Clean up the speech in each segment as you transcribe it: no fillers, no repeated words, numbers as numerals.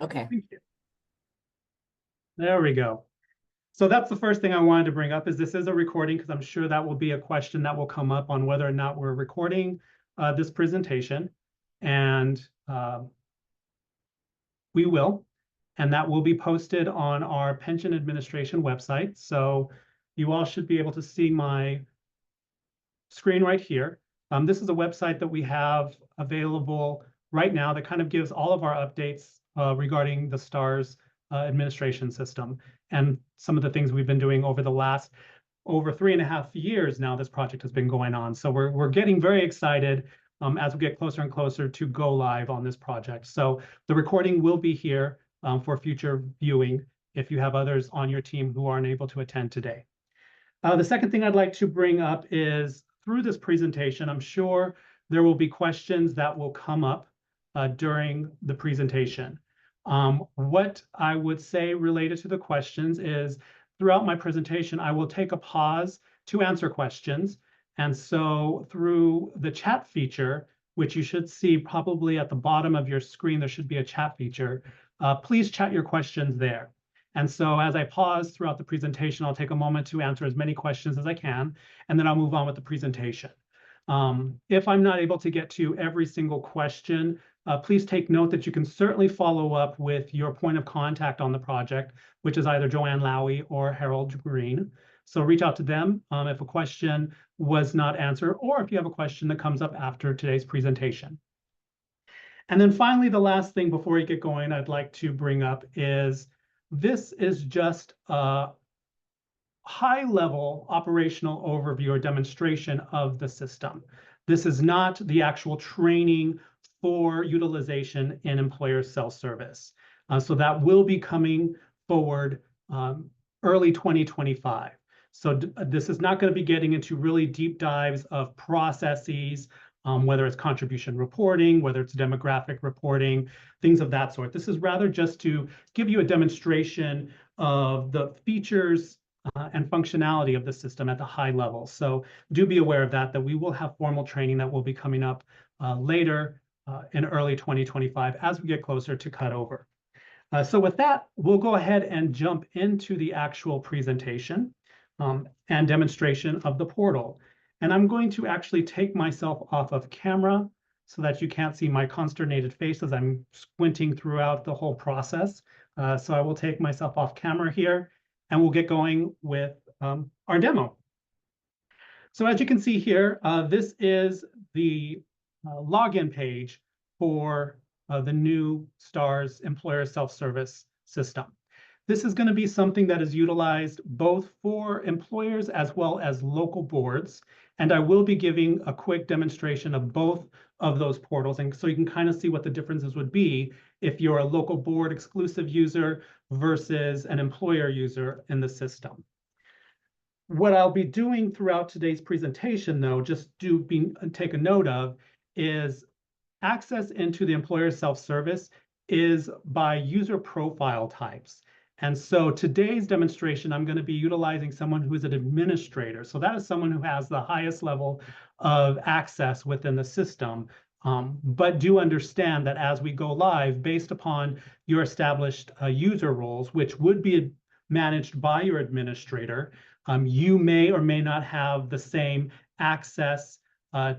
Okay. Thank you. There we go. So that's the first thing I wanted to bring up is this is a recording because I'm sure that will be a question that will come up on whether or not we're recording this presentation. And we will, and that will be posted on our pension administration website. So you all should be able to see my screen right here. This is a website that we have available right now that kind of gives all of our updates regarding the STARS administration system and some of the things we've been doing over the last over 3.5 years now. This project has been going on. So we're getting very excited as we get closer and closer to go live on this project. So the recording will be here for future viewing if you have others on your team who aren't able to attend today. The second thing I'd like to bring up is through this presentation, I'm sure there will be questions that will come up during the presentation. What I would say related to the questions is throughout my presentation, I will take a pause to answer questions. And so through the chat feature, which you should see probably at the bottom of your screen, there should be a chat feature. Please chat your questions there. And so as I pause throughout the presentation, I'll take a moment to answer as many questions as I can, and then I'll move on with the presentation. If I'm not able to get to every single question, please take note that you can certainly follow up with your point of contact on the project, which is either Joanne Lowy or Harold Green. So reach out to them if a question was not answered, or if you have a question that comes up after today's presentation. And then finally, the last thing before we get going, I'd like to bring up is this is just a high-level operational overview or demonstration of the system. This is not the actual training for utilization in employer self-service. So that will be coming forward early 2025. So this is not going to be getting into really deep dives of processes, whether it's contribution reporting, whether it's demographic reporting, things of that sort. This is rather just to give you a demonstration of the features and functionality of the system at the high level. So do be aware of that we will have formal training that will be coming up later in early 2025 as we get closer to cutover. So with that, we'll go ahead and jump into the actual presentation and demonstration of the portal. And I'm going to actually take myself off of camera so that you can't see my consternated face as I'm squinting throughout the whole process. So I will take myself off camera here, and we'll get going with our demo. So as you can see here, this is the login page for the new STARS employer self-service system. This is going to be something that is utilized both for employers as well as local boards. And I will be giving a quick demonstration of both of those portals. And so you can kind of see what the differences would be if you're a local board exclusive user versus an employer user in the system. What I'll be doing throughout today's presentation, though, just take a note of, is access into the employer self-service is by user profile types. And so today's demonstration, I'm going to be utilizing someone who is an administrator. So that is someone who has the highest level of access within the system. But do understand that as we go live, based upon your established user roles, which would be managed by your administrator, you may or may not have the same access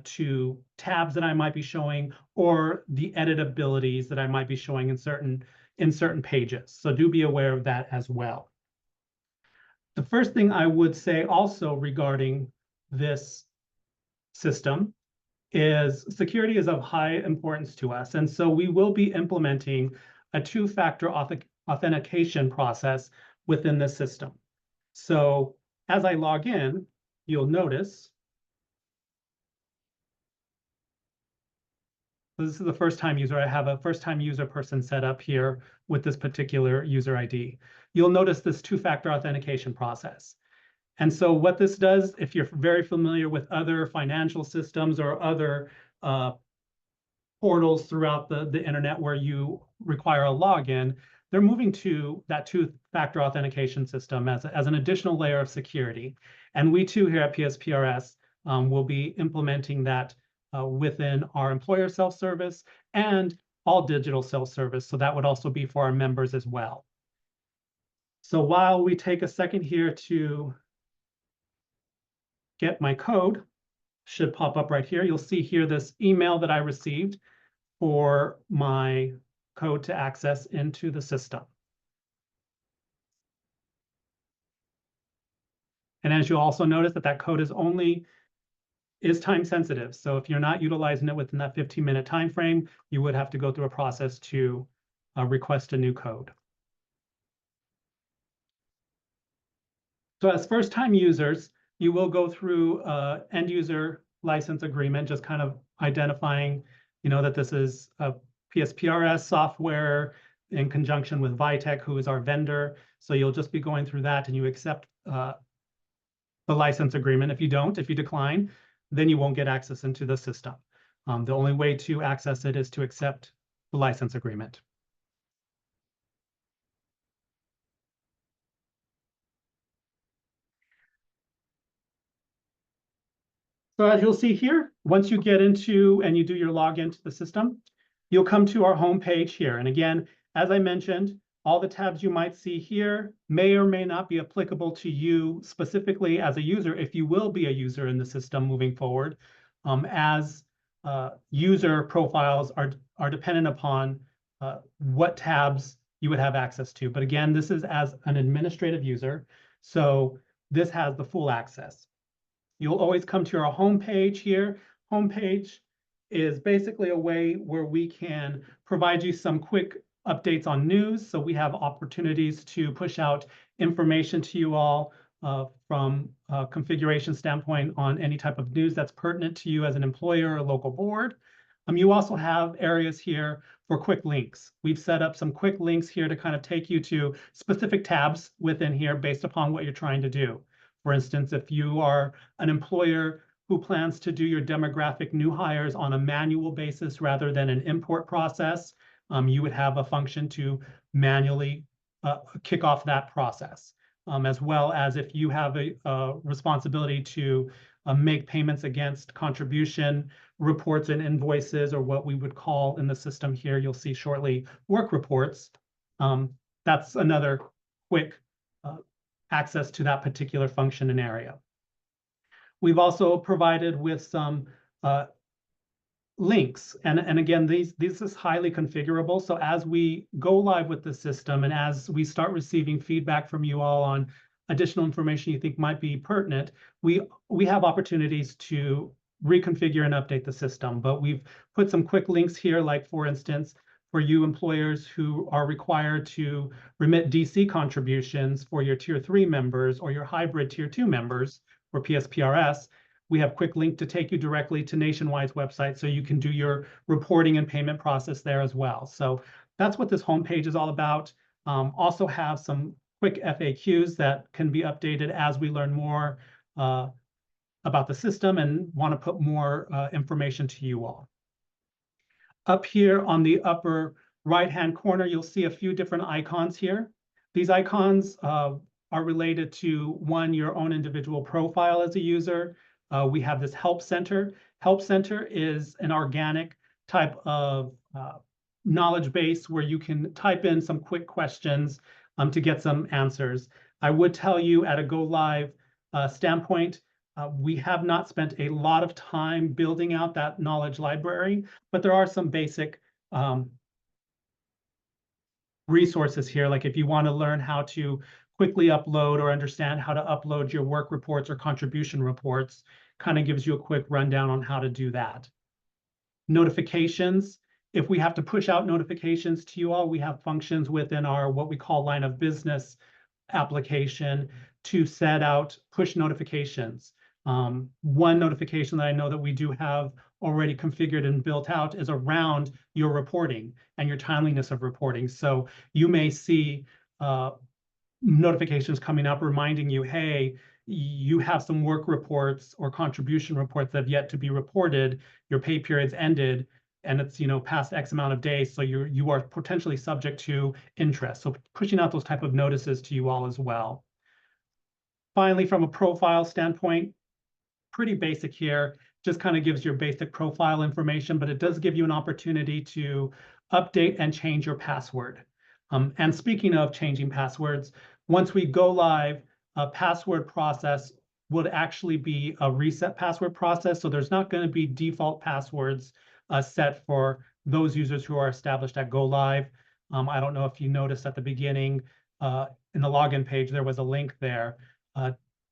to tabs that I might be showing or the editabilities that I might be showing in certain pages. So do be aware of that as well. The first thing I would say also regarding this system is security is of high importance to us. And so we will be implementing a two-factor authentication process within the system. So as I log in, you'll notice this is the first-time user. I have a first-time user person set up here with this particular user ID. You'll notice this two-factor authentication process. And so what this does, if you're very familiar with other financial systems or other portals throughout the internet where you require a login, they're moving to that two-factor authentication system as an additional layer of security. And we too here at PSPRS will be implementing that within our employer self-service and all digital self-service. So that would also be for our members as well. So while we take a second here to get my code, should pop up right here. You'll see here this email that I received for my code to access into the system. And as you'll also notice that code is time sensitive. So if you're not utilizing it within that 15-minute time frame, you would have to go through a process to request a new code. So as first-time users, you will go through end user license agreement, just kind of identifying, that this is a PSPRS software in conjunction with Vitech, who is our vendor. So you'll just be going through that and you accept the license agreement. If you decline, then you won't get access into the system. The only way to access it is to accept the license agreement. So as you'll see here, once you get into and you do your login to the system, you'll come to our home page here. And again, as I mentioned, all the tabs you might see here may or may not be applicable to you specifically as a user, if you will be a user in the system moving forward, as user profiles are dependent upon what tabs you would have access to. But again, this is as an administrative user, so this has the full access. You'll always come to our home page here. Home page is basically a way where we can provide you some quick updates on news. So we have opportunities to push out information to you all from a configuration standpoint on any type of news that's pertinent to you as an employer or local board. You also have areas here for quick links. We've set up some quick links here to kind of take you to specific tabs within here based upon what you're trying to do. For instance, if you are an employer who plans to do your demographic new hires on a manual basis rather than an import process, you would have a function to manually kick off that process, as well as if you have a responsibility to make payments against contribution reports and invoices, or what we would call in the system here, you'll see shortly, work reports. That's another quick access to that particular function and area. We've also provided with some links, and again, this is highly configurable. So as we go live with the system and as we start receiving feedback from you all on additional information you think might be pertinent, we have opportunities to reconfigure and update the system. But we've put some quick links here, like for instance, for you employers who are required to remit DC contributions for your Tier 3 members or your hybrid Tier 2 members for PSPRS, we have quick link to take you directly to Nationwide's website so you can do your reporting and payment process there as well. So that's what this homepage is all about. Also have some quick FAQs that can be updated as we learn more about the system and want to put more information to you all. Up here on the upper right-hand corner, you'll see a few different icons here. These icons are related to, one, your own individual profile as a user. We have this Help Center. Help Center is an organic type of knowledge base where you can type in some quick questions to get some answers. I would tell you at a go live standpoint, we have not spent a lot of time building out that knowledge library, but there are some basic resources here. Like if you want to learn how to quickly upload or understand how to upload your work reports or contribution reports, kind of gives you a quick rundown on how to do that. Notifications. If we have to push out notifications to you all, we have functions within our what we call line of business application to set out push notifications. One notification that I know that we do have already configured and built out is around your reporting and your timeliness of reporting. So you may see notifications coming up reminding you, hey, you have some work reports or contribution reports that have yet to be reported, your pay period's ended, and it's past X amount of days, so you are potentially subject to interest. So pushing out those type of notices to you all as well. Finally, from a profile standpoint, pretty basic here, just kind of gives your basic profile information, but it does give you an opportunity to update and change your password. And speaking of changing passwords, once we go live, a password process would actually be a reset password process. So there's not going to be default passwords set for those users who are established at go live. I don't know if you noticed at the beginning in the login page, there was a link there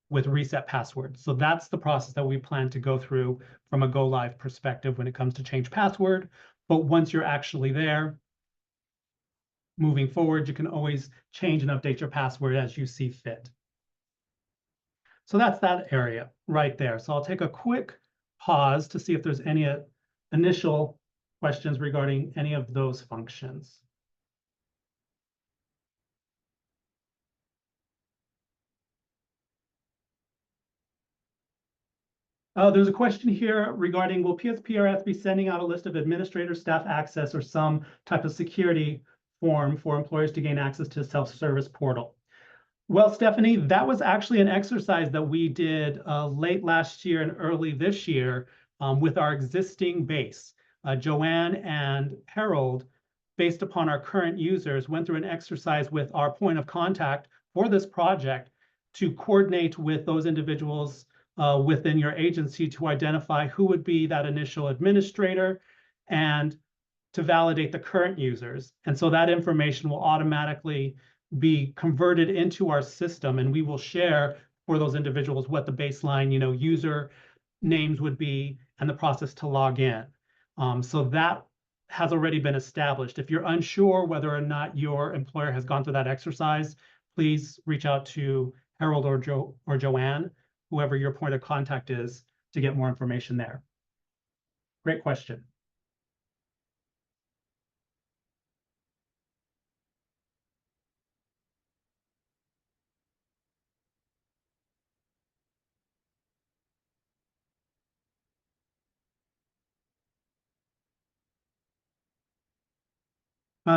with reset passwords. So that's the process that we plan to go through from a go live perspective when it comes to change password. But once you're actually there, moving forward, you can always change and update your password as you see fit. So that's that area right there. So I'll take a quick pause to see if there's any initial questions regarding any of those functions. There's a question here regarding, will PSPRS be sending out a list of administrator staff access or some type of security form for employers to gain access to the self-service portal? Well, Stephanie, that was actually an exercise that we did late last year and early this year with our existing base. Joanne and Harold, based upon our current users, went through an exercise with our point of contact for this project to coordinate with those individuals within your agency to identify who would be that initial administrator and to validate the current users. And so that information will automatically be converted into our system, and we will share for those individuals what the baseline, user names would be and the process to log in. So that has already been established. If you're unsure whether or not your employer has gone through that exercise, please reach out to Harold or Joanne, whoever your point of contact is, to get more information there. Great question.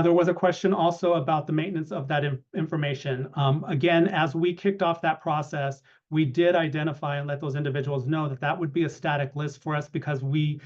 There was a question also about the maintenance of that information. Again, as we kicked off that process, we did identify and let those individuals know that that would be a static list for us because we,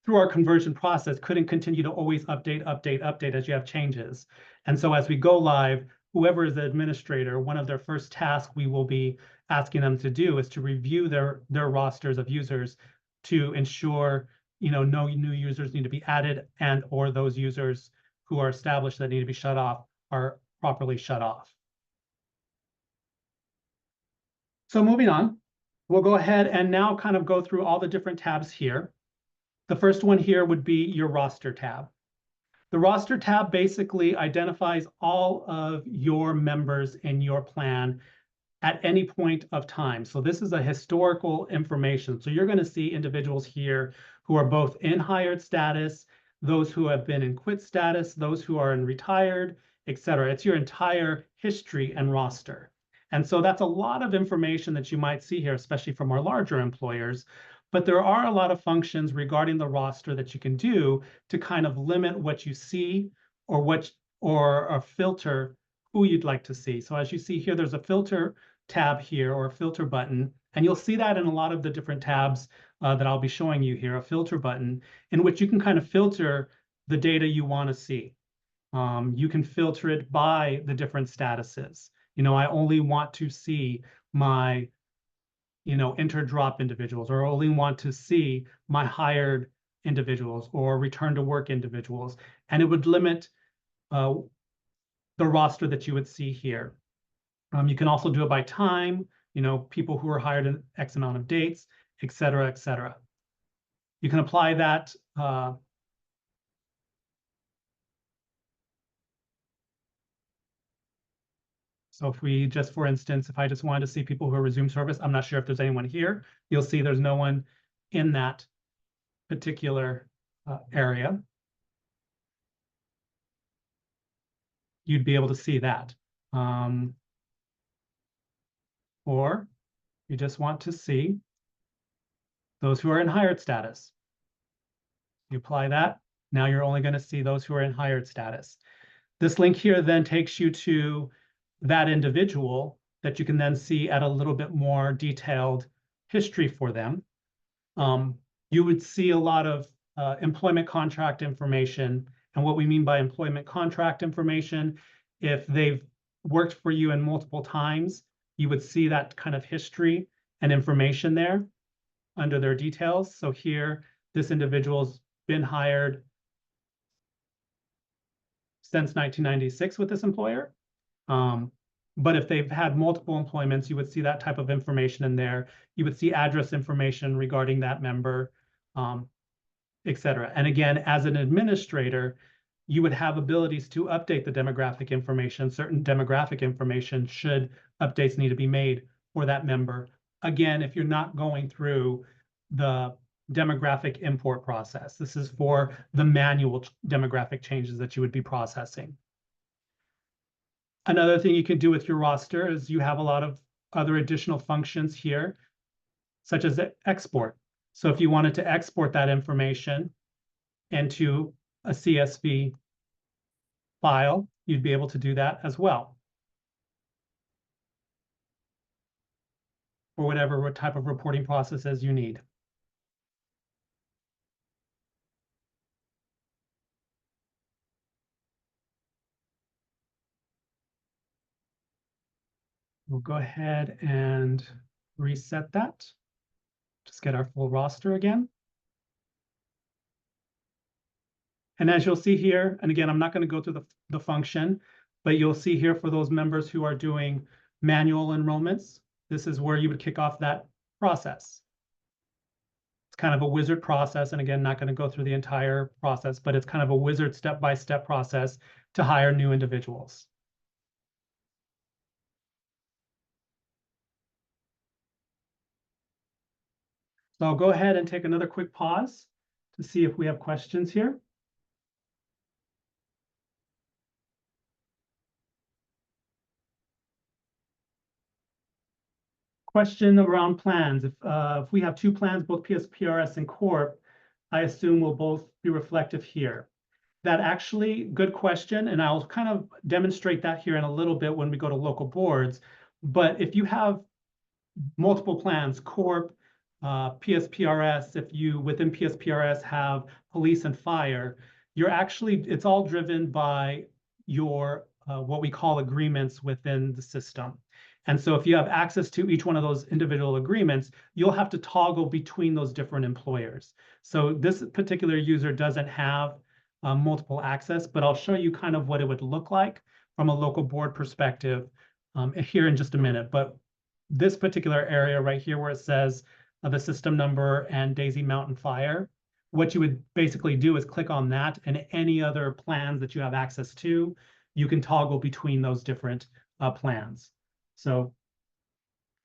through our conversion process, couldn't continue to always update as you have changes. And so as we go live, whoever is the administrator, one of their first tasks we will be asking them to do is to review their rosters of users to ensure no new users need to be added and or those users who are established that need to be shut off are properly shut off. So moving on, we'll go ahead and now kind of go through all the different tabs here. The first one here would be your roster tab. The roster tab basically identifies all of your members in your plan at any point of time. So this is a historical information. So you're going to see individuals here who are both in hired status, those who have been in quit status, those who are in retired, etc. It's your entire history and roster. And so that's a lot of information that you might see here, especially from our larger employers. But there are a lot of functions regarding the roster that you can do to kind of limit what you see or filter who you'd like to see. So as you see here, there's a filter tab here or a filter button, and you'll see that in a lot of the different tabs that I'll be showing you here, a filter button in which you can kind of filter the data you want to see. You can filter it by the different statuses. I only want to see my interdrop individuals, or only want to see my hired individuals or return to work individuals. And it would limit the roster that you would see here. You can also do it by time, people who are hired in X amount of dates, et cetera, et cetera. You can apply that so if we just, for instance, if I just wanted to see people who are resumed service, I'm not sure if there's anyone here. You'll see there's no one in that particular area. You'd be able to see that. Or you just want to see those who are in hired status. You apply that. Now you're only going to see those who are in hired status. This link here then takes you to that individual that you can then see at a little bit more detailed history for them. You would see a lot of employment contract information And what we mean by employment contract information, if they've worked for you in multiple times, you would see that kind of history and information there under their details. So here, this individual's been hired since 1996 with this employer. But if they've had multiple employments, you would see that type of information in there. You would see address information regarding that member, et cetera. And again, as an administrator, you would have abilities to update the demographic information, certain demographic information should updates need to be made for that member. Again, if you're not going through the demographic import process, this is for the manual demographic changes that you would be processing. Another thing you can do with your roster is you have a lot of other additional functions here, such as export. So if you wanted to export that information into a CSV file, you'd be able to do that as well, or whatever type of reporting processes you need. We'll go ahead and reset that. Just get our full roster again. And as you'll see here, and again, I'm not going to go through the function, but you'll see here for those members who are doing manual enrollments, this is where you would kick off that process. It's kind of a wizard process. And again, not going to go through the entire process, but it's kind of a wizard step-by-step process to hire new individuals. So I'll go ahead and take another quick pause to see if we have questions here. Question around plans. If we have two plans, both PSPRS and Corp, I assume will both be reflective here. That actually, good question, and I'll kind of demonstrate that here in a little bit when we go to local boards. But if you have multiple plans, Corp, PSPRS, if you within PSPRS have police and fire, you're actually, it's all driven by your what we call agreements within the system. And so if you have access to each one of those individual agreements, you'll have to toggle between those different employers. So this particular user doesn't have multiple access, but I'll show you kind of what it would look like from a local board perspective here in just a minute. But this particular area right here where it says the system number and Daisy Mountain Fire, what you would basically do is click on that, and any other plans that you have access to, you can toggle between those different plans. So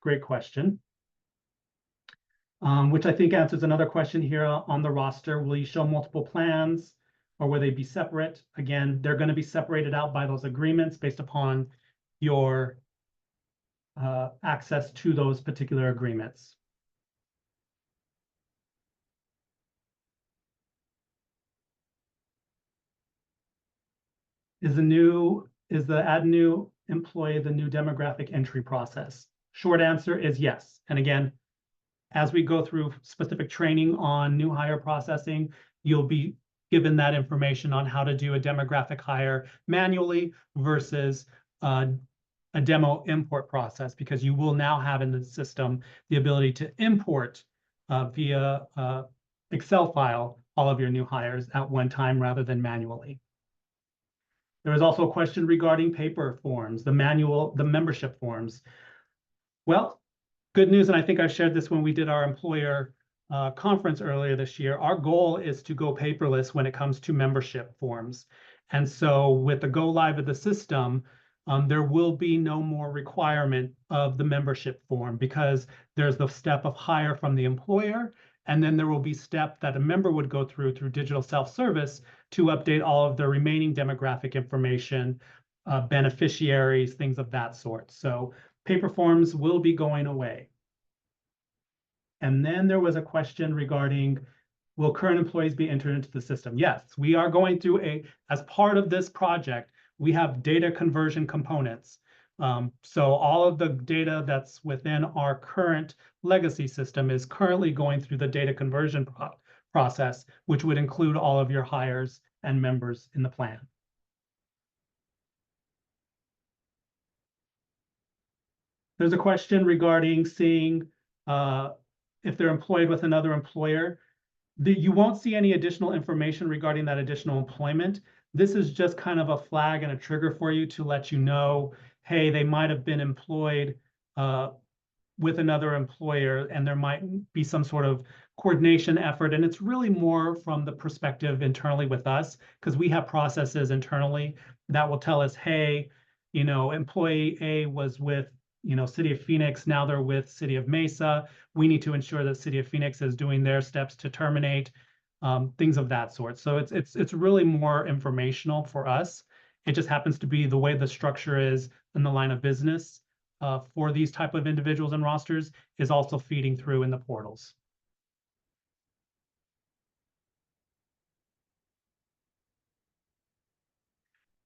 great question, which I think answers another question here on the roster. Will you show multiple plans or will they be separate? Again, they're going to be separated out by those agreements based upon your access to those particular agreements. Is the add new employee the new demographic entry process? Short answer is yes. And again, as we go through specific training on new hire processing, you'll be given that information on how to do a demographic hire manually versus a demo import process, because you will now have in the system the ability to import via Excel file all of your new hires at one time rather than manually. There was also a question regarding paper forms, the membership forms. Well, good news, and I think I shared this when we did our employer conference earlier this year. Our goal is to go paperless when it comes to membership forms. And so with the go live of the system, there will be no more requirement of the membership form, because there's the step of hire from the employer, and then there will be step that a member would go through digital self-service to update all of the remaining demographic information, beneficiaries, things of that sort. So paper forms will be going away. And then there was a question regarding, will current employees be entered into the system? Yes, we are going through as part of this project, we have data conversion components. So all of the data that's within our current legacy system is currently going through the data conversion process, which would include all of your hires and members in the plan. There's a question regarding seeing if they're employed with another employer. You won't see any additional information regarding that additional employment. This is just kind of a flag and a trigger for you to let you know, hey, they might have been employed with another employer, and there might be some sort of coordination effort. And it's really more from the perspective internally with us, because we have processes internally that will tell us, hey, employee A was with City of Phoenix, now they're with City of Mesa. We need to ensure that City of Phoenix is doing their steps to terminate, things of that sort. So it's really more informational for us. It just happens to be the way the structure is in the line of business for these type of individuals and rosters is also feeding through in the portals.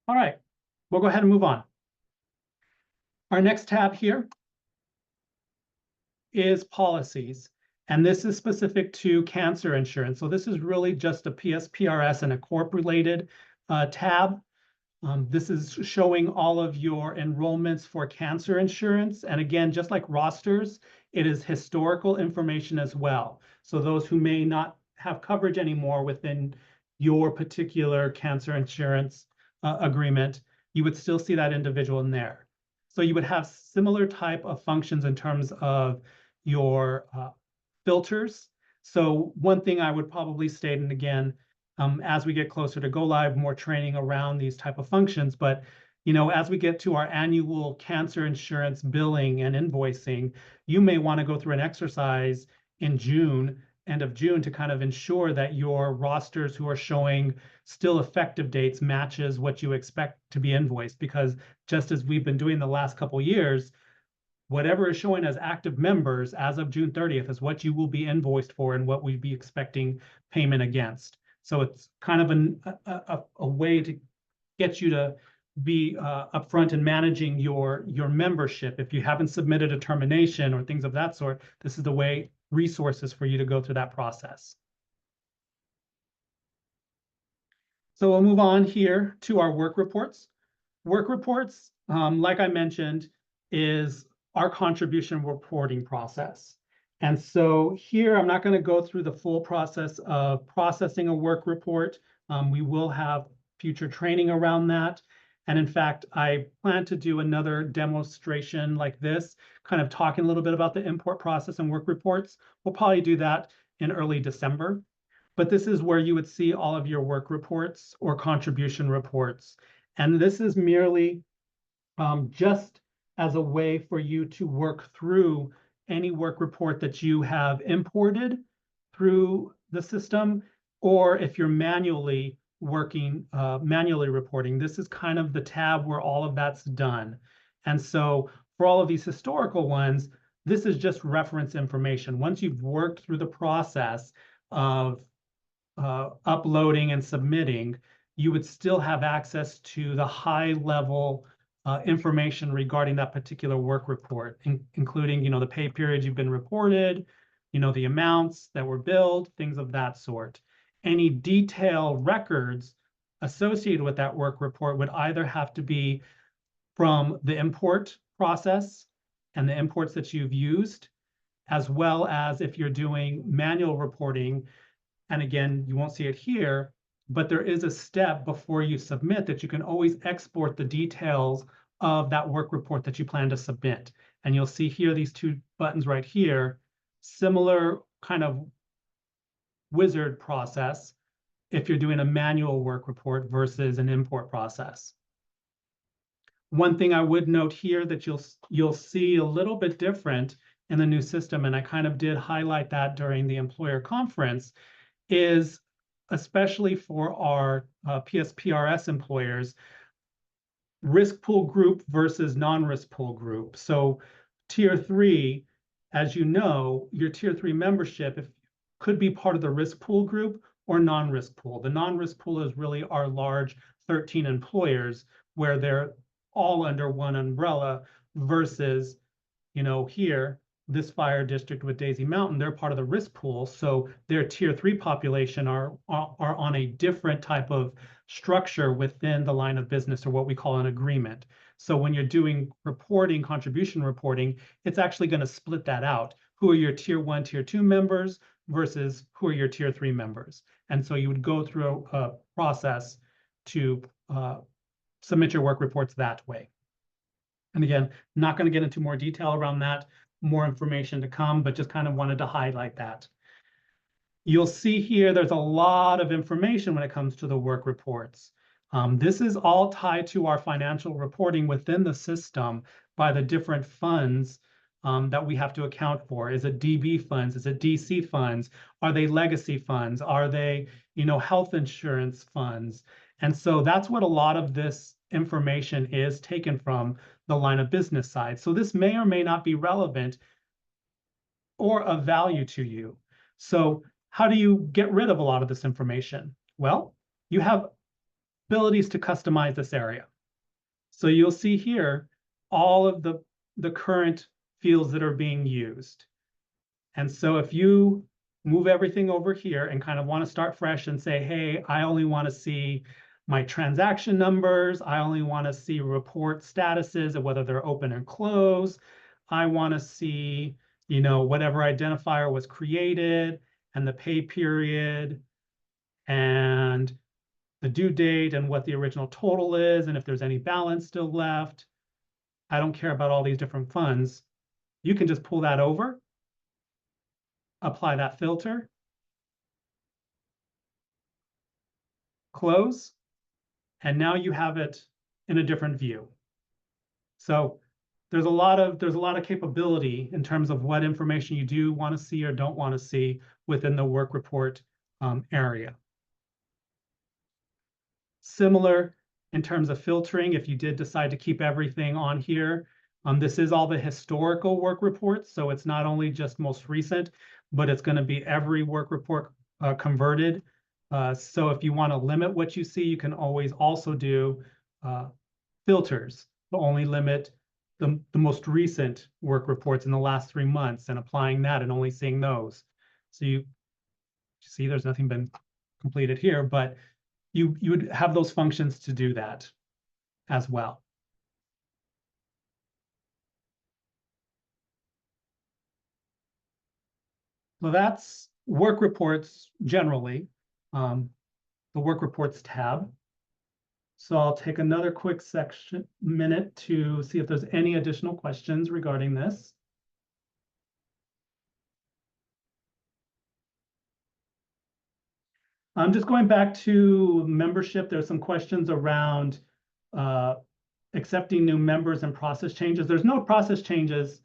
All right, we'll go ahead and move on. Our next tab here is policies, and this is specific to cancer insurance. So this is really just a PSPRS and a corp-related tab. This is showing all of your enrollments for cancer insurance. And again, just like rosters, it is historical information as well. So those who may not have coverage anymore within your particular cancer insurance agreement, you would still see that individual in there. So you would have similar type of functions in terms of your filters. So one thing I would probably state, and again, as we get closer to go live, more training around these type of functions. But as we get to our annual cancer insurance billing and invoicing, you may want to go through an exercise in June, end of June, to kind of ensure that your rosters who are showing still effective dates matches what you expect to be invoiced. Because just as we've been doing the last couple of years, whatever is showing as active members as of June 30th is what you will be invoiced for and what we'd be expecting payment against. So it's kind of a way to get you to be upfront in managing your membership. If you haven't submitted a termination or things of that sort, this is the way resources for you to go through that process. So we'll move on here to our work reports. Work reports, like I mentioned, is our contribution reporting process. And so here, I'm not going to go through the full process of processing a work report. We will have future training around that. And in fact, I plan to do another demonstration like this, kind of talking a little bit about the import process and work reports. We'll probably do that in early December. But this is where you would see all of your work reports or contribution reports. And this is merely just as a way for you to work through any work report that you have imported through the system, or if you're manually working, manually reporting, this is kind of the tab where all of that's done. And so for all of these historical ones, this is just reference information. Once you've worked through the process of uploading and submitting, you would still have access to the high level information regarding that particular work report, including, the pay periods you've been reported, the amounts that were billed, things of that sort. Any detailed records associated with that work report would either have to be from the import process and the imports that you've used, as well as if you're doing manual reporting. And again, you won't see it here, but there is a step before you submit that you can always export the details of that work report that you plan to submit. And you'll see here, these two buttons right here, similar kind of wizard process if you're doing a manual work report versus an import process. One thing I would note here that you'll see a little bit different in the new system, and I kind of did highlight that during the employer conference, is especially for our PSPRS employers, risk pool group versus non-risk pool group. So tier 3, as you know, your tier 3 membership could be part of the risk pool group or non-risk pool. The non-risk pool is really our large 13 employers where they're all under one umbrella versus, here, this fire district with Daisy Mountain, they're part of the risk pool. So their tier 3 population are on a different type of structure within the line of business, or what we call an agreement. So when you're doing reporting, contribution reporting, it's actually going to split that out. Who are your tier 1, tier 2 members versus who are your tier 3 members? And so you would go through a process to submit your work reports that way. And again, not going to get into more detail around that, more information to come, but just kind of wanted to highlight that. You'll see here there's a lot of information when it comes to the work reports. This is all tied to our financial reporting within the system by the different funds that we have to account for. Is it DB funds? Is it DC funds? Are they legacy funds? Are they, health insurance funds? And so that's what a lot of this information is taken from the line of business side. So this may or may not be relevant or of value to you. So how do you get rid of a lot of this information? Well, you have abilities to customize this area. So you'll see here all of the current fields that are being used. And so if you move everything over here and kind of want to start fresh and say, hey, I only want to see my transaction numbers, I only want to see report statuses of whether they're open and closed, I want to see, whatever identifier was created and the pay period and the due date and what the original total is, and if there's any balance still left. I don't care about all these different funds. You can just pull that over, apply that filter, close, and now you have it in a different view. So there's a lot of capability in terms of what information you do want to see or don't want to see within the work report area. Similar in terms of filtering, if you did decide to keep everything on here, this is all the historical work reports. So it's not only just most recent, but it's going to be every work report converted. So if you want to limit what you see, you can always also do filters to only limit the most recent work reports in the last 3 months and applying that and only seeing those. So you see there's nothing been completed here, but you would have those functions to do that as well. So that's work reports generally, the work reports tab. So I'll take another quick minute to see if there's any additional questions regarding this. I'm just going back to membership. There's some questions around accepting new members and process changes. There's no process changes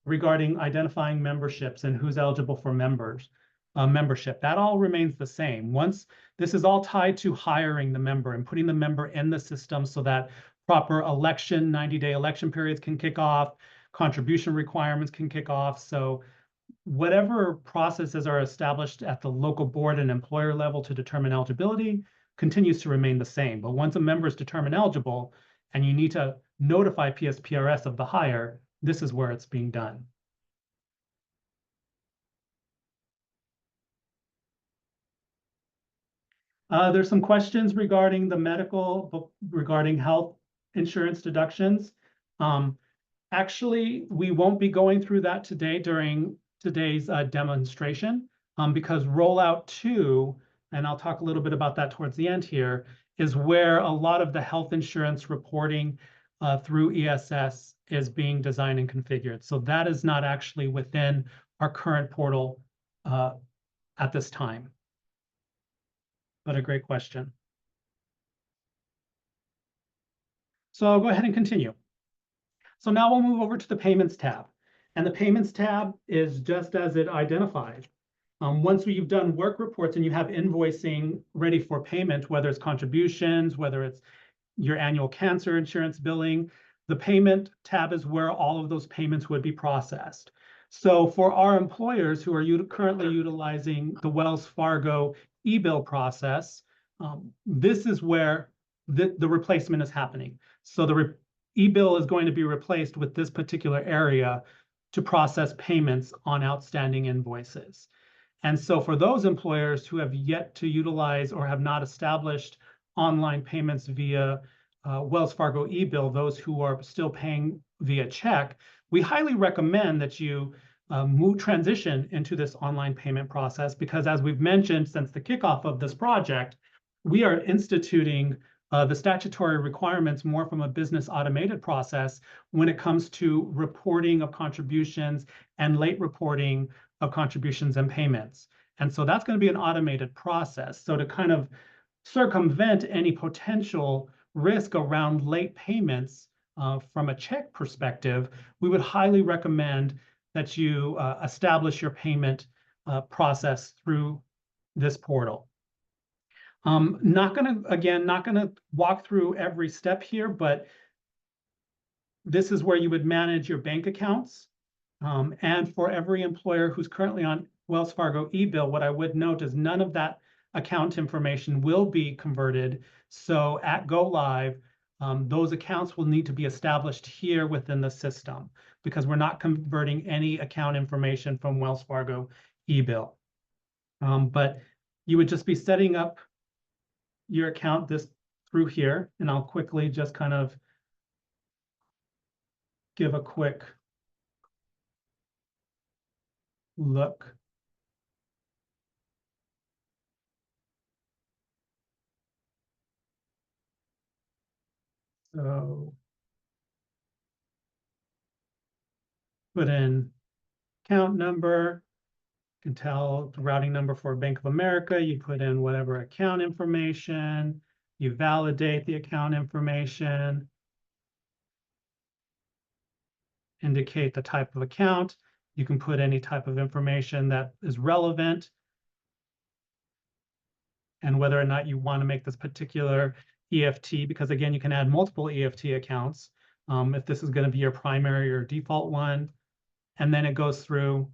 regarding identifying memberships and who's eligible for membership. That all remains the same. Once this is all tied to hiring the member and putting the member in the system so that proper 90-day election periods can kick off, contribution requirements can kick off. So whatever processes are established at the local board and employer level to determine eligibility continues to remain the same. But once a member is determined eligible and you need to notify PSPRS of the hire, this is where it's being done. There's some questions regarding the medical, regarding health insurance deductions. Actually, we won't be going through that today during today's demonstration because rollout 2, and I'll talk a little bit about that towards the end here, is where a lot of the health insurance reporting through ESS is being designed and configured. So that is not actually within our current portal at this time. But a great question. So I'll go ahead and continue. So now we'll move over to the payments tab. And the payments tab is just as it identifies. Once you've done work reports and you have invoicing ready for payment, whether it's contributions, whether it's your annual cancer insurance billing, the payment tab is where all of those payments would be processed. So for our employers who are currently utilizing the Wells Fargo e-bill process, this is where the replacement is happening. So the e-bill is going to be replaced with this particular area to process payments on outstanding invoices. And so for those employers who have yet to utilize or have not established online payments via Wells Fargo e-bill, those who are still paying via check, we highly recommend that you transition into this online payment process, because as we've mentioned since the kickoff of this project, we are instituting the statutory requirements more from a business automated process when it comes to reporting of contributions and late reporting of contributions and payments. And so that's going to be an automated process. So to kind of circumvent any potential risk around late payments from a check perspective, we would highly recommend that you establish your payment process through this portal. Not gonna walk through every step here, but this is where you would manage your bank accounts. And for every employer who's currently on Wells Fargo e-bill, what I would note is none of that account information will be converted. So at go live, those accounts will need to be established here within the system, because we're not converting any account information from Wells Fargo e-bill. But you would just be setting up your account through here, and I'll quickly just kind of give a quick look. So put in account number, you can tell the routing number for Bank of America, you put in whatever account information, you validate the account information, indicate the type of account, you can put any type of information that is relevant, and whether or not you want to make this particular EFT, because again, you can add multiple EFT accounts if this is going to be your primary or default one. And then it goes through,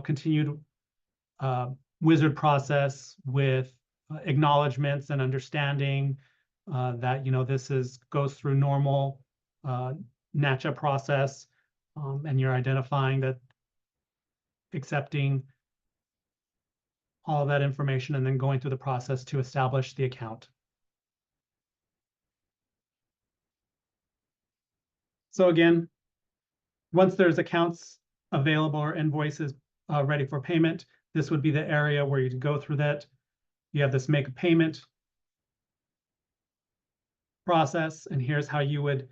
continued wizard process with acknowledgments and understanding that, this goes through normal NACHA process, and you're identifying that, accepting all of that information, and then going through the process to establish the account. So again, once there's accounts available or invoices ready for payment, this would be the area where you'd go through that. You have this make a payment process, and here's how you would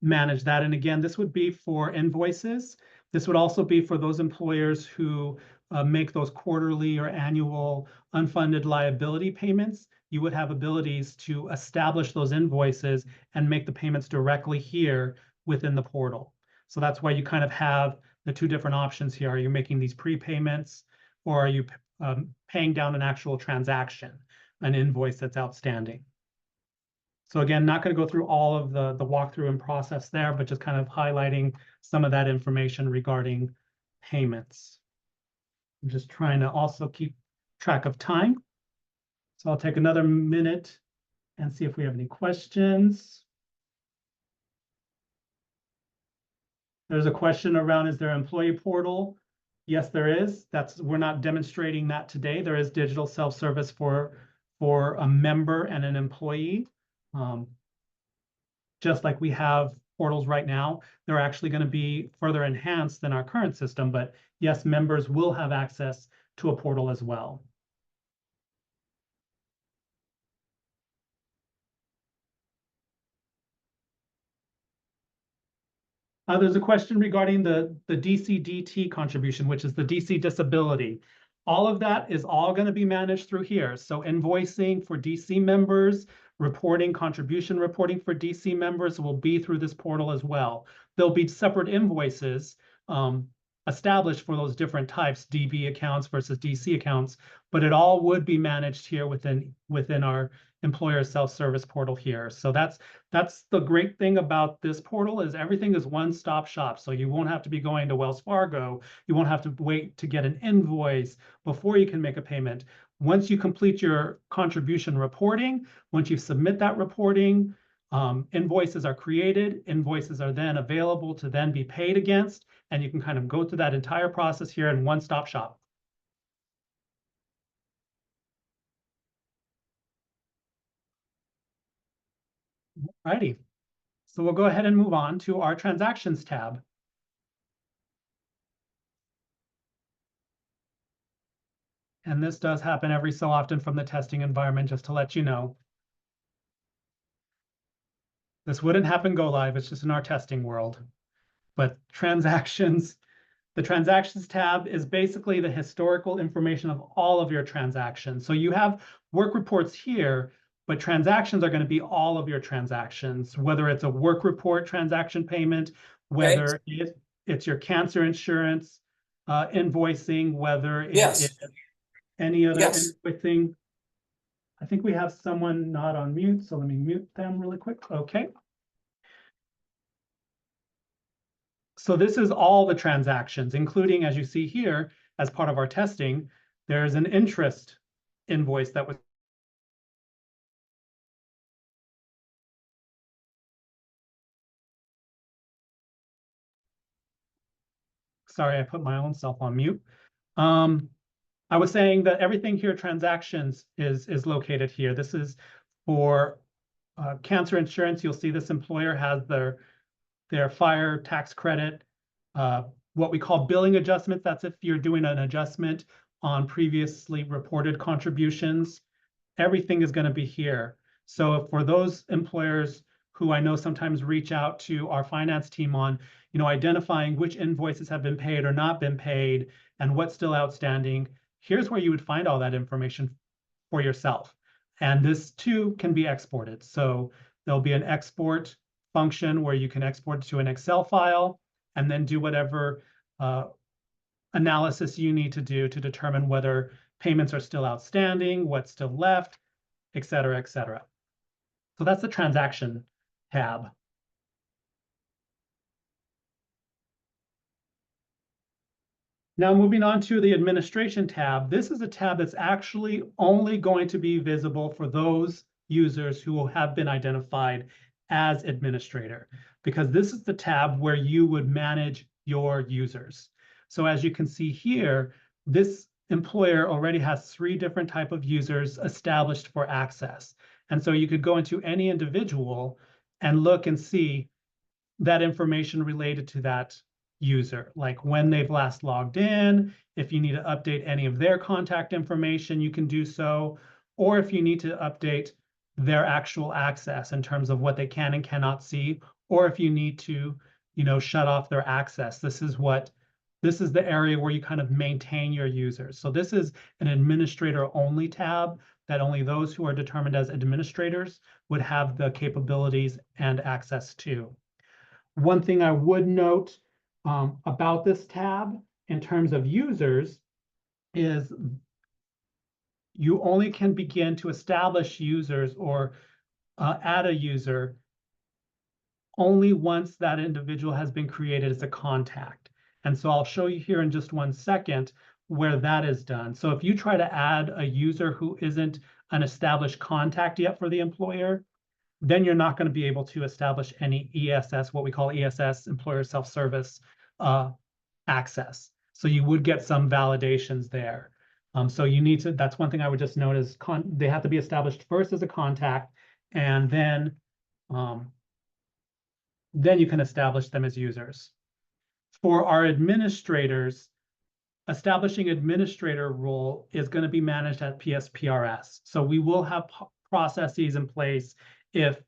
manage that. And again, this would be for invoices. This would also be for those employers who make those quarterly or annual unfunded liability payments. You would have abilities to establish those invoices and make the payments directly here within the portal. So that's why you kind of have the two different options here. Are you making these prepayments, or are you paying down an actual transaction, an invoice that's outstanding? So again, not going to go through all of the walkthrough and process there, but just kind of highlighting some of that information regarding payments. I'm just trying to also keep track of time. So I'll take another minute and see if we have any questions. There's a question around, is there an employee portal? Yes, there is. We're not demonstrating that today. There is digital self-service for a member and an employee. Just like we have portals right now, they're actually going to be further enhanced than our current system. But yes, members will have access to a portal as well. There's a question regarding the DC-DT contribution, which is the DC disability. All of that is all going to be managed through here. So invoicing for DC members, reporting, contribution reporting for DC members will be through this portal as well. There'll be separate invoices established for those different types, DB accounts versus DC accounts, but it all would be managed here within our employer self-service portal here. So that's the great thing about this portal, is everything is one-stop shop. So you won't have to be going to Wells Fargo. You won't have to wait to get an invoice before you can make a payment. Once you complete your contribution reporting, once you submit that reporting, Invoices are created, invoices are then available to then be paid against, and you can kind of go through that entire process here in one-stop shop. Alrighty, so we'll go ahead and move on to our transactions tab. And this does happen every so often from the testing environment, just to let you know. This wouldn't happen go live, it's just in our testing world. But transactions, the transactions tab is basically the historical information of all of your transactions. So you have work reports here, but transactions are going to be all of your transactions, whether it's a work report transaction payment, whether it's your cancer insurance invoicing, whether it is any other invoicing. I think we have someone not on mute, so let me mute them really quick. Okay. So this is all the transactions, including, as you see here, as part of our testing, there's an interest invoice that was. Sorry, I put my own self on mute. I was saying that everything here, transactions, is located here. This is for cancer insurance. You'll see this employer has their fire tax credit, what we call billing adjustments. That's if you're doing an adjustment on previously reported contributions. Everything is going to be here. So for those employers who I know sometimes reach out to our finance team on, identifying which invoices have been paid or not been paid and what's still outstanding, here's where you would find all that information for yourself. And this too can be exported. So there'll be an export function where you can export to an Excel file and then do whatever analysis you need to do to determine whether payments are still outstanding, what's still left, et cetera, et cetera. So that's the transaction tab. Now moving on to the administration tab, this is a tab that's actually only going to be visible for those users who have been identified as administrator, because this is the tab where you would manage your users. So as you can see here, this employer already has 3 different types of users established for access. And so you could go into any individual and look and see that information related to that user, like when they've last logged in. If you need to update any of their contact information, you can do so. Or if you need to update their actual access in terms of what they can and cannot see, or if you need to, shut off their access. This is the area where you kind of maintain your users. So this is an administrator only tab that only those who are determined as administrators would have the capabilities and access to. One thing I would note about this tab in terms of users is you only can begin to establish users or add a user only once that individual has been created as a contact. And so I'll show you here in just one second where that is done. So if you try to add a user who isn't an established contact yet for the employer, then you're not going to be able to establish any ESS, what we call ESS, employer self-service access. So you would get some validations there. So you need to, that's one thing I would just note is they have to be established first as a contact, and then you can establish them as users. For our administrators, establishing administrator role is going to be managed at PSPRS. So we will have processes in place if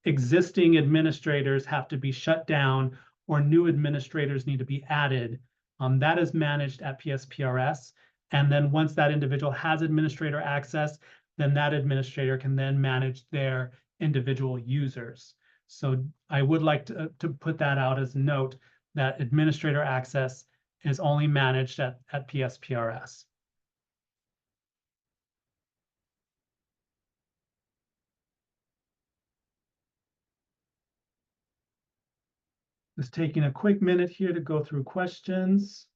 existing administrators have to be shut down or new administrators need to be added. That is managed at PSPRS. And then once that individual has administrator access, then that administrator can then manage their individual users. So I would like to put that out as a note that administrator access is only managed at PSPRS. Just taking a quick minute here to go through questions.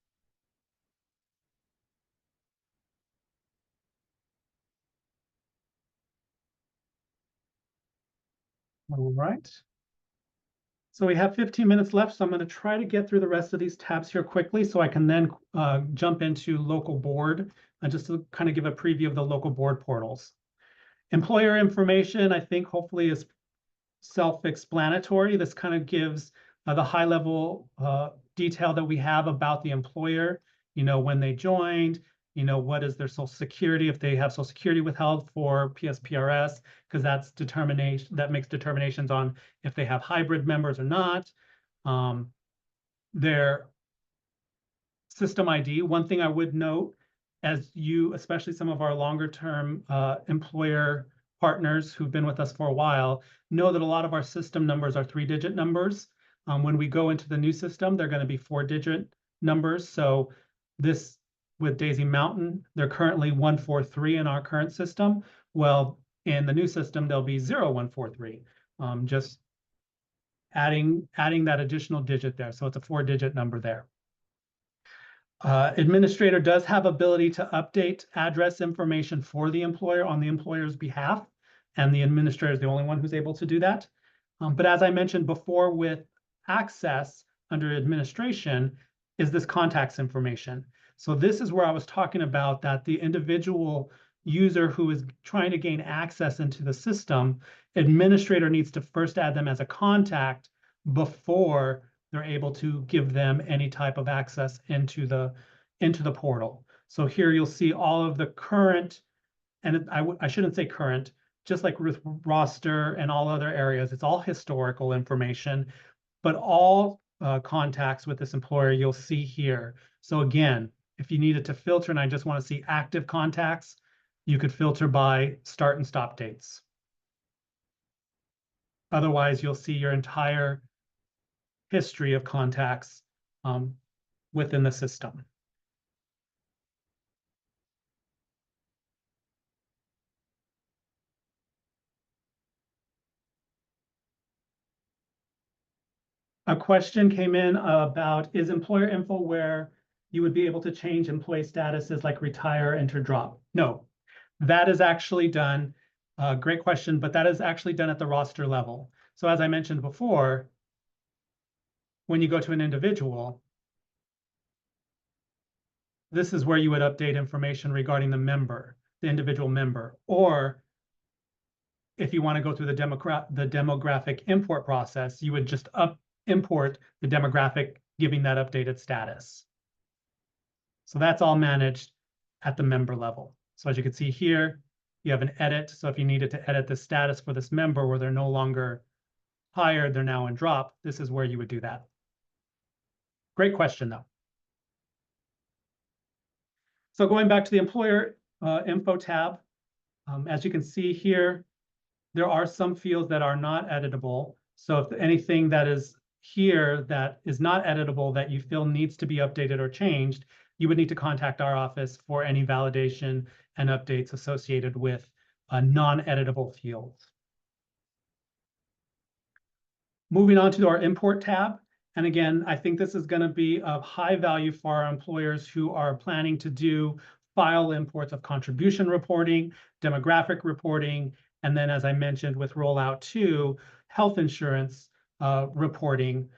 All right. So we have 15 minutes left, so I'm going to try to get through the rest of these tabs here quickly so I can then jump into local board and just to kind of give a preview of the local board portals. Employer information, I think hopefully is self-explanatory. This kind of gives the high level detail that we have about the employer, when they joined, what is their social security, if they have social security withheld for PSPRS, because that makes determinations on if they have hybrid members or not. Their system ID. One thing I would note, especially some of our longer term employer partners who've been with us for a while, know that a lot of our system numbers are 3-digit numbers. When we go into the new system, they're going to be 4-digit numbers. So this with Daisy Mountain, they're currently 143 in our current system. Well, in the new system, they'll be 0143. Just adding that additional digit there. So it's a 4-digit number there. Administrator does have ability to update address information for the employer on the employer's behalf, and the administrator is the only one who's able to do that. But as I mentioned before, with access under administration is this contacts information. So this is where I was talking about that the individual user who is trying to gain access into the system, administrator needs to first add them as a contact before they're able to give them any type of access into the portal. So here you'll see all of the current, and I shouldn't say current, just like with roster and all other areas, it's all historical information, but all contacts with this employer you'll see here. So again, if you needed to filter and I just want to see active contacts, you could filter by start and stop dates. Otherwise, you'll see your entire history of contacts within the system. A question came in about, is employer info where you would be able to change employee statuses like retire, enter, drop? No, that is actually done. Great question, but that is actually done at the roster level. So as I mentioned before, when you go to an individual, this is where you would update information regarding the individual member. Or if you want to go through the demographic import process, you would just import the demographic, giving that updated status. So that's all managed at the member level. So as you can see here, you have an edit. So if you needed to edit the status for this member where they're no longer hired, they're now in drop, this is where you would do that. Great question, though. So going back to the employer info tab, as you can see here, there are some fields that are not editable. So if anything that is here that is not editable that you feel needs to be updated or changed, you would need to contact our office for any validation and updates associated with non-editable fields. Moving on to our import tab. And again, I think this is going to be of high value for our employers who are planning to do file imports of contribution reporting, demographic reporting, and then, as I mentioned, with rollout 2, health insurance reporting.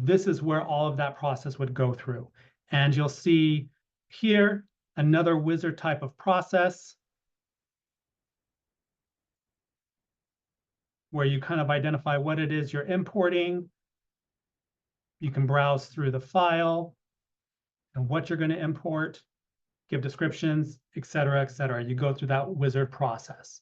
This is where all of that process would go through. And you'll see here another wizard type of process where you kind of identify what it is you're importing. You can browse through the file and what you're going to import, give descriptions, et cetera, et cetera. You go through that wizard process.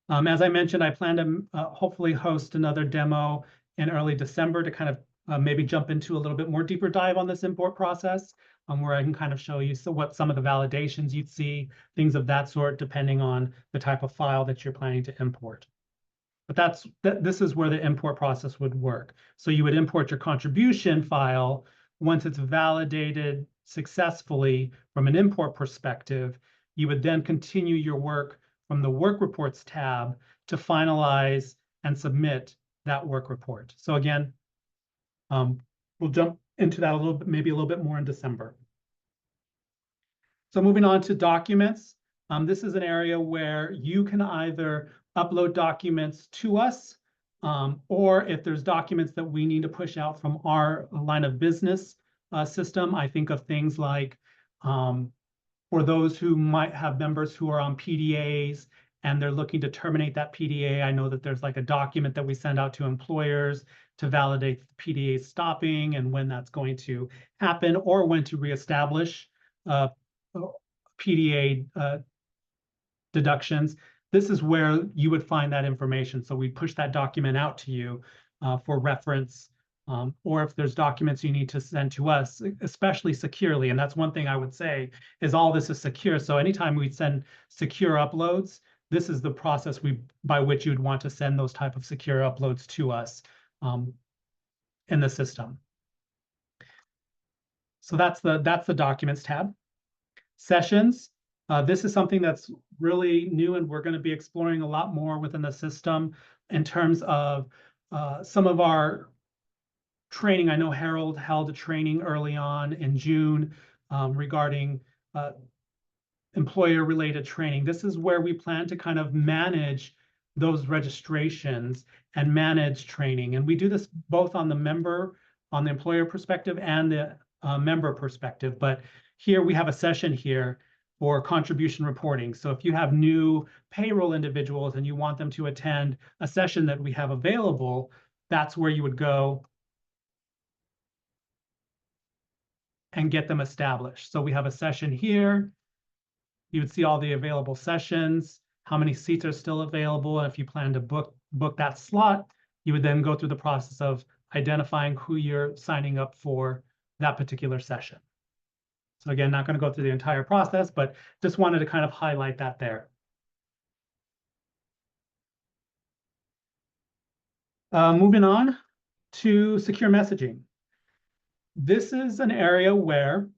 As I mentioned, I plan to hopefully host another demo in early December to kind of maybe jump into a little bit more deeper dive on this import process, where I can kind of show you what some of the validations you'd see, things of that sort, depending on the type of file that you're planning to import. But this is where the import process would work. So you would import your contribution file. Once it's validated successfully from an import perspective, you would then continue your work from the work reports tab to finalize and submit that work report. So again, we'll jump into that a little bit, maybe a little bit more in December. So moving on to documents. This is an area where you can either upload documents to us, or if there's documents that we need to push out from our line of business system. I think of things like for those who might have members who are on PDAs and they're looking to terminate that PDA. I know that there's like a document that we send out to employers to validate the PDA stopping and when that's going to happen, or when to reestablish PDA deductions. This is where you would find that information. So we push that document out to you for reference, or if there's documents you need to send to us, especially securely. And that's one thing I would say is all this is secure. So anytime we send secure uploads, this is the process by which you'd want to send those type of secure uploads to us in the system. So that's the Documents tab. Sessions. This is something that's really new, and we're going to be exploring a lot more within the system in terms of some of our training. I know Harold held a training early on in June regarding employer-related training. This is where we plan to kind of manage those registrations and manage training. And we do this both on the employer perspective and the member perspective. But here we have a session here for contribution reporting. So if you have new payroll individuals and you want them to attend a session that we have available, that's where you would go and get them established. So we have a session here. You would see all the available sessions, how many seats are still available. And if you plan to book that slot, you would then go through the process of identifying who you're signing up for that particular session. So again, not going to go through the entire process, but just wanted to kind of highlight that there. Moving on to secure messaging. This is an area where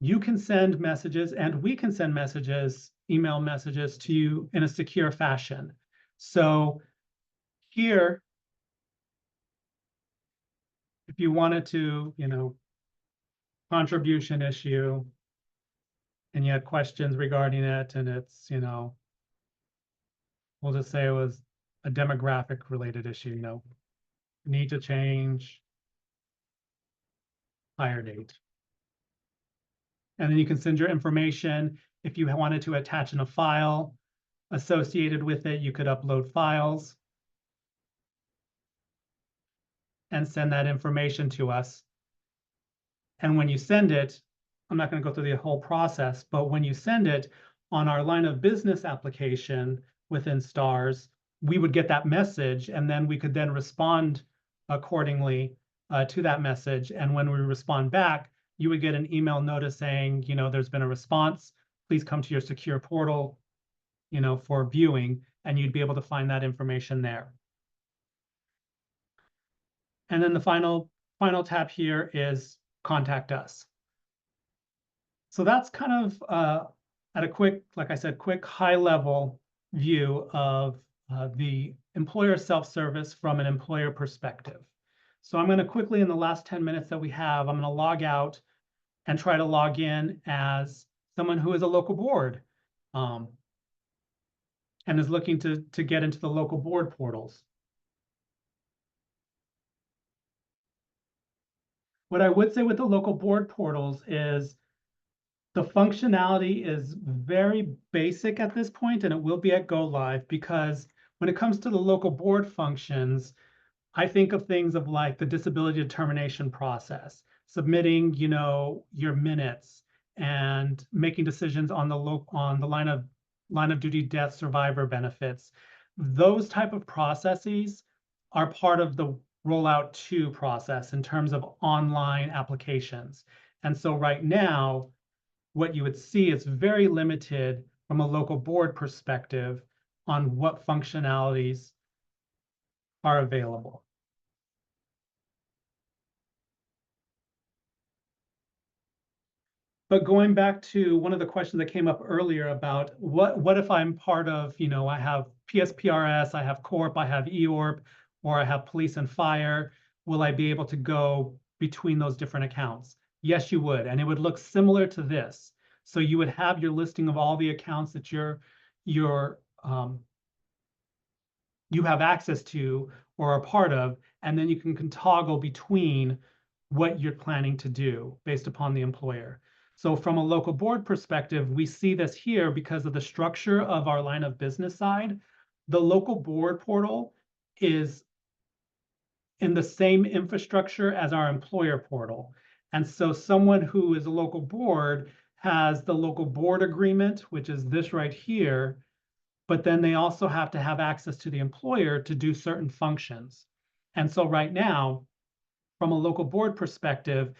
you can send messages and we can send messages, email messages to you in a secure fashion. So here, if you wanted to, contribution issue, and you had questions regarding it, and it's, we'll just say it was a demographic related issue, need to change hire date. And then you can send your information. If you wanted to attach in a file associated with it, you could upload files and send that information to us. And when you send it, I'm not going to go through the whole process, but when you send it on our line of business application within STARS, we would get that message, and then we could then respond accordingly to that message. And when we respond back, you would get an email notice saying, there's been a response. Please come to your secure portal, for viewing, and you'd be able to find that information there. And then the final tab here is Contact Us. So that's kind of at a quick, like I said, quick high-level view of the employer self-service from an employer perspective. So I'm going to quickly, in the last 10 minutes that we have, I'm going to log out and try to log in as someone who is a local board and is looking to get into the local board portals. What I would say with the local board portals is the functionality is very basic at this point, and it will be at go live, because when it comes to the local board functions, I think of things of like the disability determination process, submitting, your minutes and making decisions on the line of duty death survivor benefits. Those type of processes are part of the rollout 2 process in terms of online applications. And so right now, what you would see is very limited from a local board perspective on what functionalities are available. But going back to one of the questions that came up earlier about what if I'm part of, I have PSPRS, I have Corp, I have EORP, or I have police and fire, will I be able to go between those different accounts? Yes, you would, and it would look similar to this. So you would have your listing of all the accounts that you're you have access to or are part of, and then you can toggle between what you're planning to do based upon the employer. So from a local board perspective, we see this here because of the structure of our line of business side. The local board portal is in the same infrastructure as our employer portal. And so someone who is a local board has the local board agreement, which is this right here, but then they also have to have access to the employer to do certain functions. And so right now, from a local board perspective,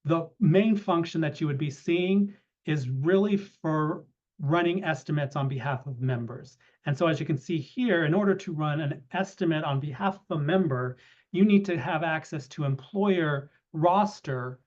the main function that you would be seeing is really for running estimates on behalf of members. And so as you can see here, in order to run an estimate on behalf of a member, you need to have access to employer roster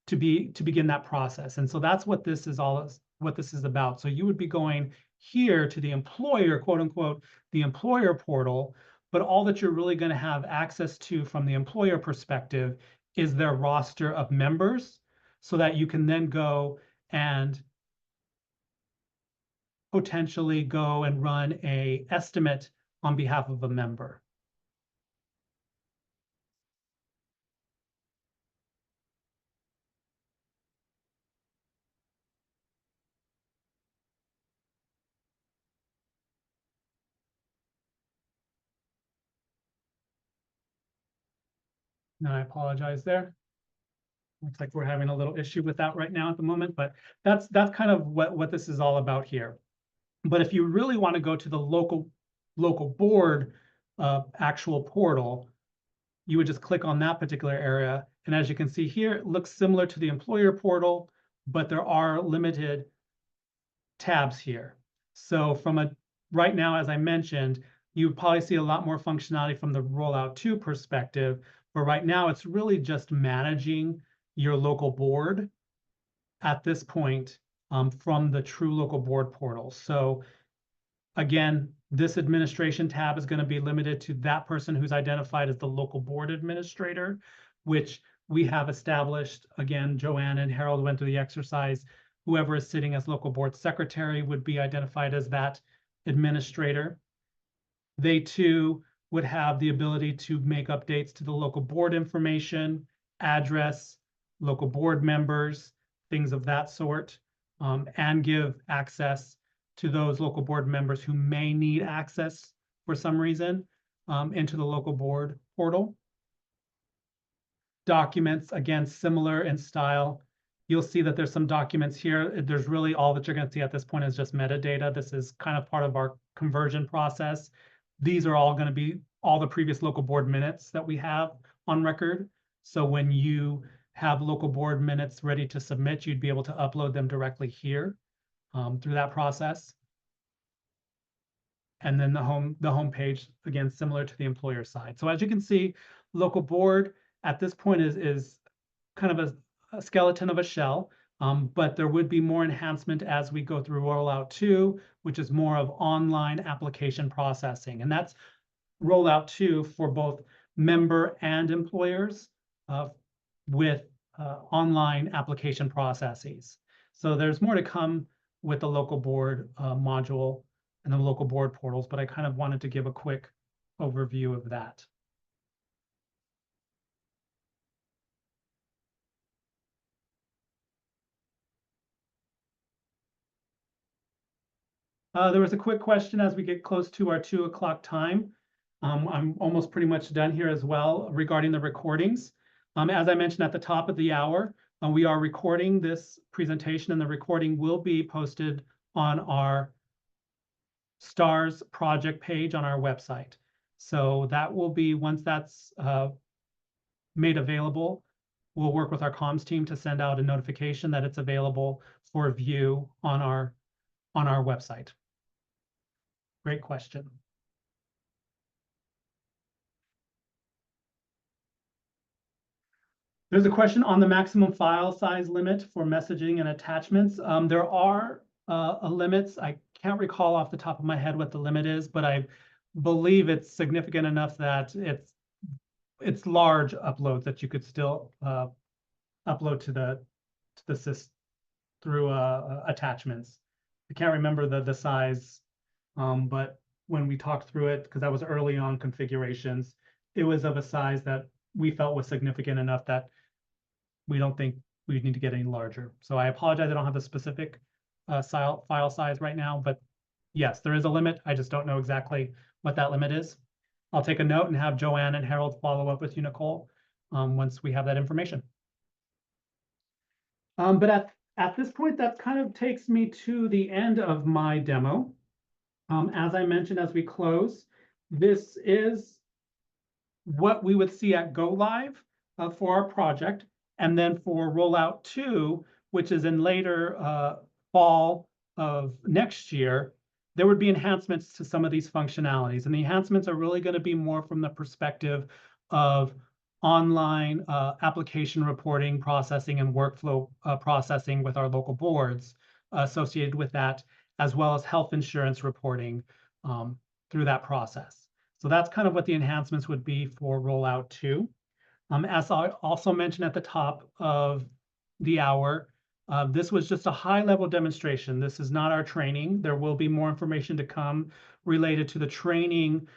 to begin that process. And so that's what this is about. So you would be going here to the employer, quote unquote, the employer portal, but all that you're really going to have access to from the employer perspective is their roster of members, so that you can then go and potentially go and run an estimate on behalf of a member. And I apologize there. Looks like we're having a little issue with that right now at the moment, but that's kind of what this is all about here. But if you really want to go to the local board actual portal, you would just click on that particular area. And as you can see here, it looks similar to the employer portal, but there are limited tabs here. So right now, as I mentioned, you probably see a lot more functionality from the rollout 2 perspective, but right now it's really just managing your local board at this point from the true local board portal. So again, this administration tab is going to be limited to that person who's identified as the local board administrator, which we have established. Again, Joanne and Harold went through the exercise. Whoever is sitting as local board secretary would be identified as that administrator. They too would have the ability to make updates to the local board information, address, local board members, things of that sort, and give access to those local board members who may need access for some reason into the local board portal. Documents, again, similar in style. You'll see that there's some documents here. There's really all that you're going to see at this point is just metadata. This is kind of part of our conversion process. These are all going to be all the previous local board minutes that we have on record. So when you have local board minutes ready to submit, you'd be able to upload them directly here through that process. And then the home page, again, similar to the employer side. So as you can see, local board at this point is kind of a skeleton of a shell, but there would be more enhancement as we go through rollout 2, which is more of online application processing. And that's rollout 2 for both member and employers with online application processes. So there's more to come with the local board module and the local board portals, but I kind of wanted to give a quick overview of that. There was a quick question as we get close to our 2 o'clock time. I'm almost pretty much done here as well regarding the recordings. As I mentioned at the top of the hour, we are recording this presentation, and the recording will be posted on our STARS project page on our website. So that will be, once that's made available, we'll work with our comms team to send out a notification that it's available for view on our website. Great question. There's a question on the maximum file size limit for messaging and attachments. There are limits. I can't recall off the top of my head what the limit is, but I believe it's significant enough that it's large uploads that you could still upload to the system through attachments. I can't remember the size, but when we talked through it, because that was early on configurations, it was of a size that we felt was significant enough that we don't think we need to get any larger. So I apologize, I don't have a specific file size right now, but yes, there is a limit. I just don't know exactly what that limit is. I'll take a note and have Joanne and Harold follow up with you, Nicole, once we have that information. But at this point, that kind of takes me to the end of my demo. As I mentioned, as we close, this is what we would see at go live for our project. And then for rollout 2, which is in later fall of next year, there would be enhancements to some of these functionalities. And the enhancements are really going to be more from the perspective of online application reporting, processing, and workflow processing with our local boards associated with that, as well as health insurance reporting through that process. So that's kind of what the enhancements would be for rollout 2. As I also mentioned at the top of the hour, this was just a high-level demonstration. This is not our training. There will be more information to come related to the training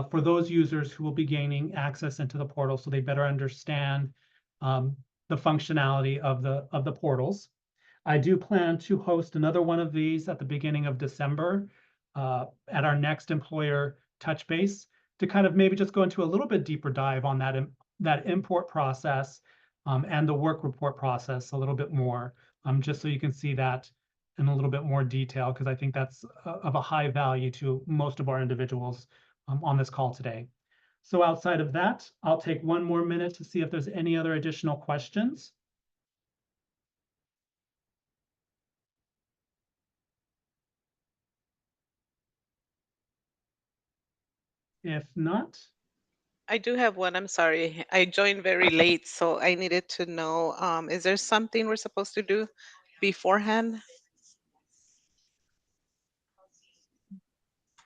for those users who will be gaining access into the portal, so they better understand the functionality of the portals. I do plan to host another one of these at the beginning of December at our next employer touch base to kind of maybe just go into a little bit deeper dive on that import process and the work report process a little bit more, just so you can see that in a little bit more detail, because I think that's of a high value to most of our individuals on this call today. So outside of that, I'll take one more minute to see if there's any other additional questions. If not, I do have one. I'm sorry. I joined very late, so I needed to know, is there something we're supposed to do beforehand?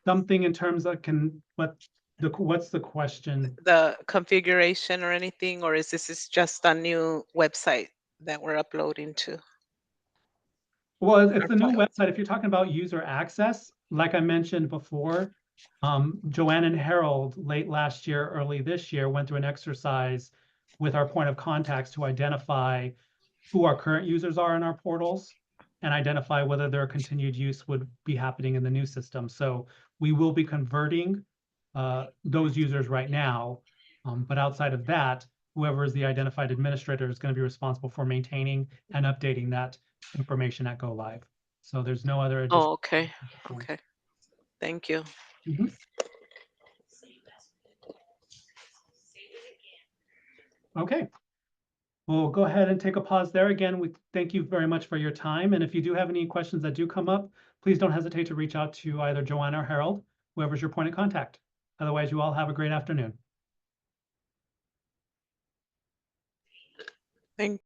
something in terms of what's the question? The configuration or anything, or is this just a new website that we're uploading to? Well, it's Our the new files. website. If you're talking about user access, like I mentioned before, Joanne and Harold late last year, early this year, went through an exercise with our point of contacts to identify who our current users are in our portals and identify whether their continued use would be happening in the new system. So we will be converting those users right now. But outside of that, whoever is the identified administrator is going to be responsible for maintaining and updating that information at go live. So there's no other additional. Oh, okay. Okay. Thank you. Mhm. Okay. We'll go ahead and take a pause there. Again, we thank you very much for your time. And if you do have any questions that do come up, please don't hesitate to reach out to either Joanna or Harold, whoever's your point of contact. Otherwise, you all have a great afternoon. Thank